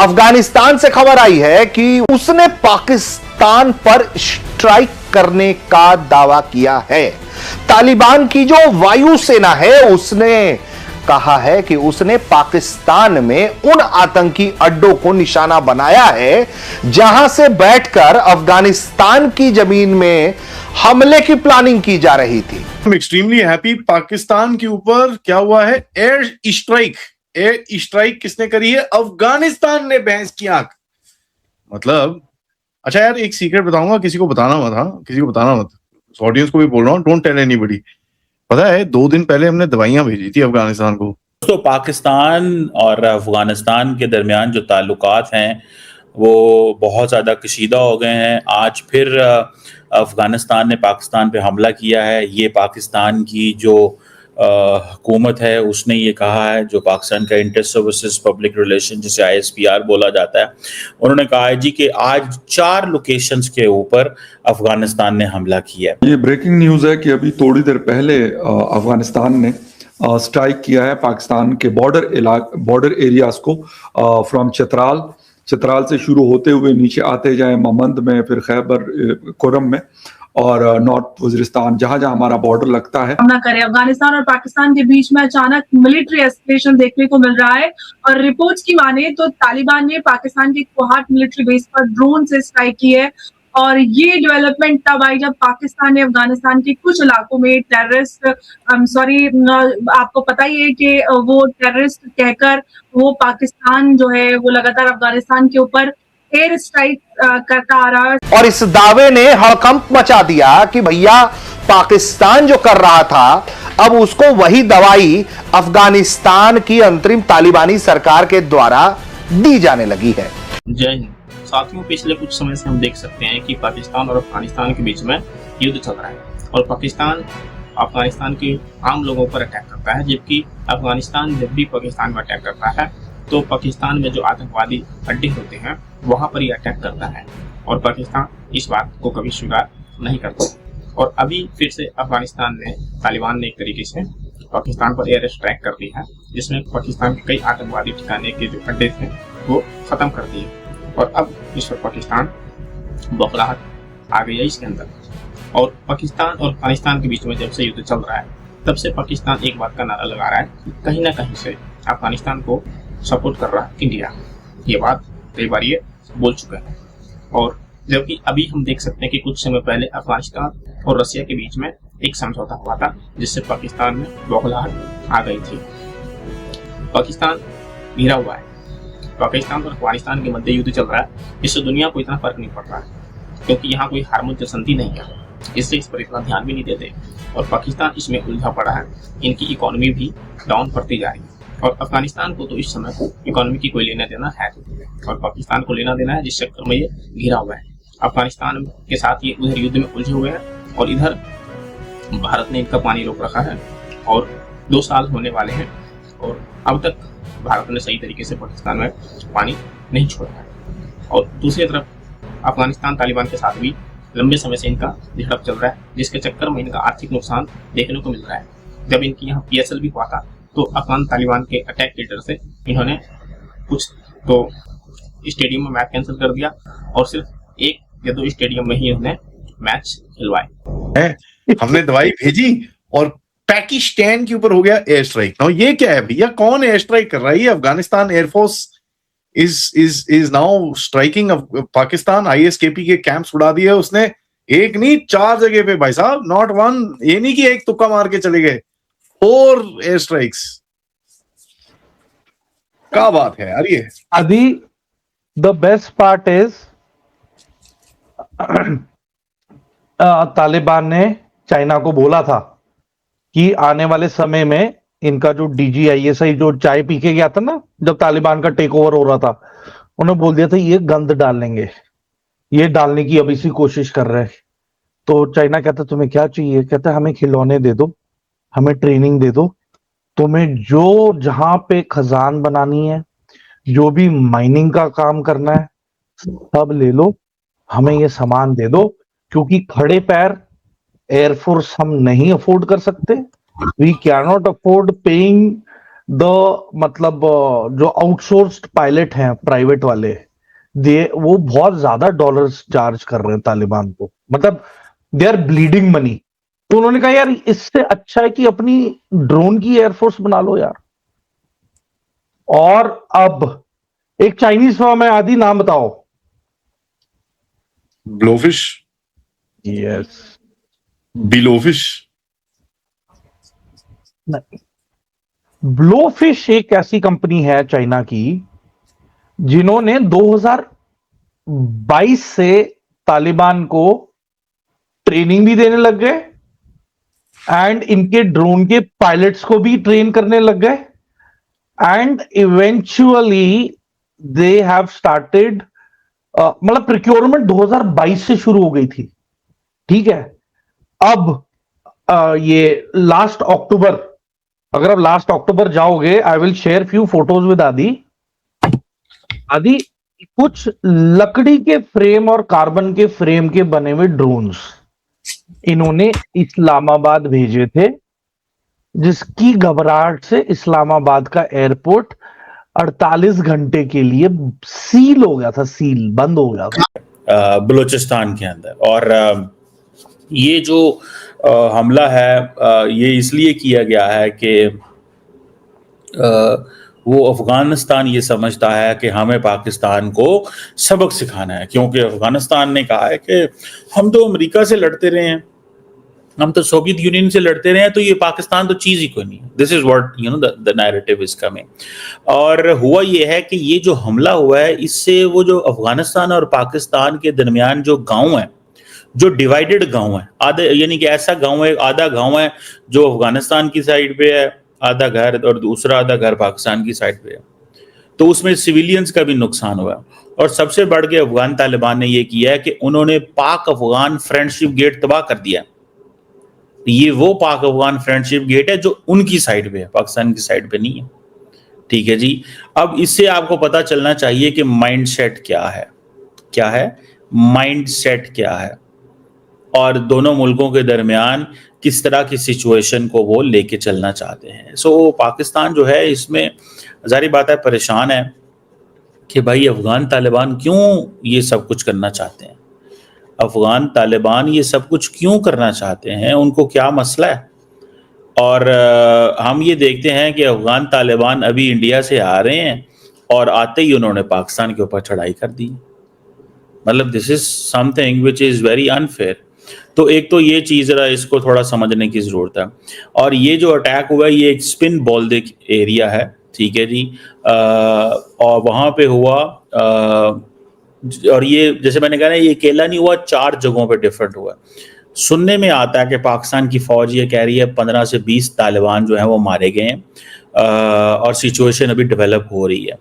अफगानिस्तान से खबर आई है कि उसने पाकिस्तान पर स्ट्राइक करने का दावा किया है। तालिबान की जो वायुसेना है उसने कहा है कि उसने पाकिस्तान में उन आतंकी अड्डों को निशाना बनाया है जहां से बैठकर अफगानिस्तान की जमीन में हमले की प्लानिंग की जा रही थी। Extremely happy. पाकिस्तान के ऊपर क्या हुआ है? एयर स्ट्राइक किसने करी है? अफगानिस्तान ने भैंस की आंख। मतलब अच्छा यार, एक सीक्रेट बताऊंगा, किसी को बताना मत। हाँ, किसी को बताना मत। ऑडियंस को भी बोल रहा हूँ, डोंट टेल एनीबॉडी। पता है 2 दिन पहले हमने दवाइयां भेजी थी अफगानिस्तान को। तो पाकिस्तान और अफगानिस्तान के दरमियान जो ताल्लुकात हैं वो बहुत ज़्यादा कशीदा हो गए हैं। आज फिर अफगानिस्तान ने पाकिस्तान पे हमला किया है। ये पाकिस्तान की जो हुकूमत है उसने ये कहा है, जो पाकिस्तान का इंटर सर्विसेज पब्लिक रिलेशन जिसे ISPR बोला जाता है, उन्होंने कहा है जी कि आज 4 लोकेशंस के ऊपर अफगानिस्तान ने हमला किया है। ये ब्रेकिंग न्यूज़ है कि अभी थोड़ी देर पहले अफगानिस्तान ने स्ट्राइक किया है पाकिस्तान के बॉर्डर एरियाज को, फ्रॉम चित्राल से शुरू होते हुए नीचे आते जाए ममंद में, फिर खैबर खुर्रम में और नॉर्थ वजीरिस्तान, जहां जहां हमारा बॉर्डर लगता है। सामना करे अफगानिस्तान और पाकिस्तान के बीच में अचानक मिलिट्री एस्केलेशन देखने को मिल रहा है और रिपोर्ट्स की माने तो तालिबान ने पाकिस्तान के कोहाट मिलिट्री बेस पर ड्रोन से स्ट्राइक की है। और ये डेवलपमेंट तब आई जब पाकिस्तान ने अफगानिस्तान के कुछ इलाकों में टेररिस्ट आपको पता ही है कि वो टेररिस्ट कहकर वो पाकिस्तान जो है वो लगातार अफगानिस्तान के ऊपर एयर स्ट्राइक करता आ रहा है। और इस दावे ने हड़कंप मचा दिया कि भैया पाकिस्तान जो कर रहा था अब उसको वही दवाई अफगानिस्तान की अंतरिम तालिबानी सरकार के द्वारा दी जाने लगी है। जय हिंद साथियों, पिछले कुछ समय से हम देख सकते हैं कि पाकिस्तान और अफगानिस्तान के बीच में युद्ध चल रहा है और पाकिस्तान अफगानिस्तान के आम लोगों पर अटैक करता है, जबकि अफगानिस्तान जब भी पाकिस्तान पर अटैक करता है तो पाकिस्तान में जो आतंकवादी अड्डे होते हैं वहां पर ही अटैक करता है और पाकिस्तान इस बात को कभी स्वीकार नहीं करता। और अभी फिर से अफगानिस्तान ने, तालिबान ने एक तरीके से पाकिस्तान पर एयर स्ट्राइक कर दी है, जिसमें पाकिस्तान के कई आतंकवादी ठिकाने के जो अड्डे थे वो खत्म कर दिए और अब इस पर पाकिस्तान बौखलाहट आ गई है इसके अंदर। और पाकिस्तान और अफगानिस्तान के बीच में जब से युद्ध चल रहा है तब से पाकिस्तान एक बात का नारा लगा रहा है कि कहीं ना कहीं से अफगानिस्तान को सपोर्ट कर रहा है इंडिया। ये बात कई बार ये बोल चुका है। और जबकि अभी हम देख सकते हैं कि कुछ समय पहले अफगानिस्तान और रसिया के बीच में एक समझौता हुआ था जिससे पाकिस्तान में बौखलाहट आ गई थी। पाकिस्तान घिरा हुआ है, पाकिस्तान और अफगानिस्तान के मध्य युद्ध चल रहा है, इससे दुनिया को इतना फर्क नहीं पड़ रहा है क्योंकि यहाँ कोई हार्मोन जसंती नहीं है, इससे इस पर इतना ध्यान भी नहीं देते और पाकिस्तान इसमें उलझा पड़ा है। इनकी इकोनॉमी भी डाउन पड़ती जा रही है और अफगानिस्तान को तो इस समय इकोनॉमी की कोई लेना देना है और पाकिस्तान को लेना देना है, जिस चक्कर में ये घिरा हुआ है। अफगानिस्तान के साथ ये उधर युद्ध में उलझे हुए हैं और इधर भारत ने इनका पानी रोक रखा है और 2 साल होने वाले हैं और अब तक भारत ने सही तरीके से पाकिस्तान में पानी नहीं छोड़ा है। और दूसरी तरफ अफगानिस्तान तालिबान के साथ भी लंबे समय से इनका झड़प चल रहा है, जिसके चक्कर में इनका आर्थिक नुकसान देखने को मिल रहा है। जब इनकी यहाँ PSL भी हुआ था तो अफगान तालिबान के अटैक के डर से इन्होंने कुछ तो स्टेडियम में मैच कैंसिल कर दिया और सिर्फ 1 या 2 स्टेडियम में ही इन्होंने मैच खिलवाए। हमने दवाई भेजी और पाकिस्तान के ऊपर हो गया एयर स्ट्राइक। नाउ ये क्या है भैया? कौन एयर स्ट्राइक कर रहा है? Afghanistan air force is now striking Pakistan. ISKP के कैंप्स उड़ा दिए उसने, एक नहीं 4 जगह पे भाई साहब, नॉट 1। ये नहीं कि एक तुक्का मार के चले गए, 4 एयर स्ट्राइक्स। क्या बात है यार ये। अभी the best part is Taliban ने चाइना को बोला था कि आने वाले समय में इनका जो DGISI जो चाय पी के गया था ना जब तालिबान का टेक ओवर हो रहा था, उन्होंने बोल दिया था ये गंद डालेंगे, ये डालने की अब इसी कोशिश कर रहे हैं। तो चाइना कहता तुम्हें क्या चाहिए? कहता हमें खिलौने दे दो, हमें ट्रेनिंग दे दो, तुम्हें जो जहां पे खजान बनानी है, जो भी माइनिंग का काम करना है सब ले लो, हमें ये सामान दे दो, क्योंकि खड़े पैर एयरफोर्स हम नहीं अफोर्ड कर सकते। We can not afford paying मतलब जो आउटसोर्स्ड पायलट हैं प्राइवेट वाले, वो बहुत ज्यादा डॉलर्स चार्ज कर रहे हैं तालिबान को, मतलब दे आर ब्लीडिंग मनी। तो उन्होंने कहा यार इससे अच्छा है कि अपनी ड्रोन की एयरफोर्स बना लो यार। और अब एक चाइनीज फर्म है, आदि नाम बताओ। Blowfish, yes, बिलोफिश। ब्लोफिश एक ऐसी कंपनी है चाइना की जिन्होंने 2022 से तालिबान को ट्रेनिंग भी देने लग गए एंड इनके ड्रोन के पायलट्स को भी ट्रेन करने लग गए and eventually they have started, मतलब प्रिक्योरमेंट 2022 से शुरू हो गई थी, ठीक है। अब ये लास्ट अक्टूबर, अगर आप लास्ट अक्टूबर जाओगे, I will share few photos with आदि। कुछ लकड़ी के फ्रेम और कार्बन के फ्रेम के बने हुए ड्रोन्स इन्होंने इस्लामाबाद भेजे थे, जिसकी घबराहट से इस्लामाबाद का एयरपोर्ट 48 घंटे के लिए सील हो गया था, सील बंद हो गया था बलूचिस्तान के अंदर। और ये जो हमला है ये इसलिए किया गया है कि वो अफगानिस्तान ये समझता है कि हमें पाकिस्तान को सबक सिखाना है, क्योंकि अफगानिस्तान ने कहा है कि हम तो अमेरिका से लड़ते रहे हैं, हम तो सोवियत यूनियन से लड़ते रहे हैं, तो ये पाकिस्तान तो चीज ही कोई नहीं है। This is what you know the narrative is coming. और हुआ ये है कि ये जो हमला हुआ है, इससे वो जो अफगानिस्तान और पाकिस्तान के दरमियान जो गांव है, जो डिवाइडेड गांव है, आधे यानी कि ऐसा गांव है, आधा गांव है जो अफगानिस्तान की साइड पे है, आधा घर, और दूसरा आधा घर पाकिस्तान की साइड पे है, तो उसमें सिविलियंस का भी नुकसान हुआ। और सबसे बढ़ के अफगान तालिबान ने ये किया है कि उन्होंने पाक अफगान फ्रेंडशिप गेट तबाह कर दिया। ये वो पाक अफगान फ्रेंडशिप गेट है जो उनकी साइड पे है, पाकिस्तान की साइड पे नहीं है, ठीक है जी। अब इससे आपको पता चलना चाहिए कि माइंडसेट क्या है, क्या है माइंडसेट क्या है, और दोनों मुल्कों के दरमियान किस तरह की सिचुएशन को वो लेके चलना चाहते हैं। सो पाकिस्तान जो है इसमें जारी बात है परेशान है कि भाई अफगान तालिबान क्यों ये सब कुछ करना चाहते हैं, अफगान तालिबान ये सब कुछ क्यों करना चाहते हैं, उनको क्या मसला है। और हम ये देखते हैं कि अफगान तालिबान अभी इंडिया से आ रहे हैं और आते ही उन्होंने पाकिस्तान के ऊपर चढ़ाई कर दी। मतलब this is something which is very unfair. तो एक तो ये चीज़ जरा इसको थोड़ा समझने की ज़रूरत है। और ये जो अटैक हुआ है ये एक स्पिन बॉल्दिक एरिया है, ठीक है जी, और वहाँ पे हुआ और ये जैसे मैंने कहा ना, ये अकेला नहीं हुआ, 4 जगहों पे डिफरेंट हुआ। सुनने में आता है कि पाकिस्तान की फौज ये कह रही है 15 से 20 तालिबान जो हैं वो मारे गए हैं, और सिचुएशन अभी डेवलप हो रही है।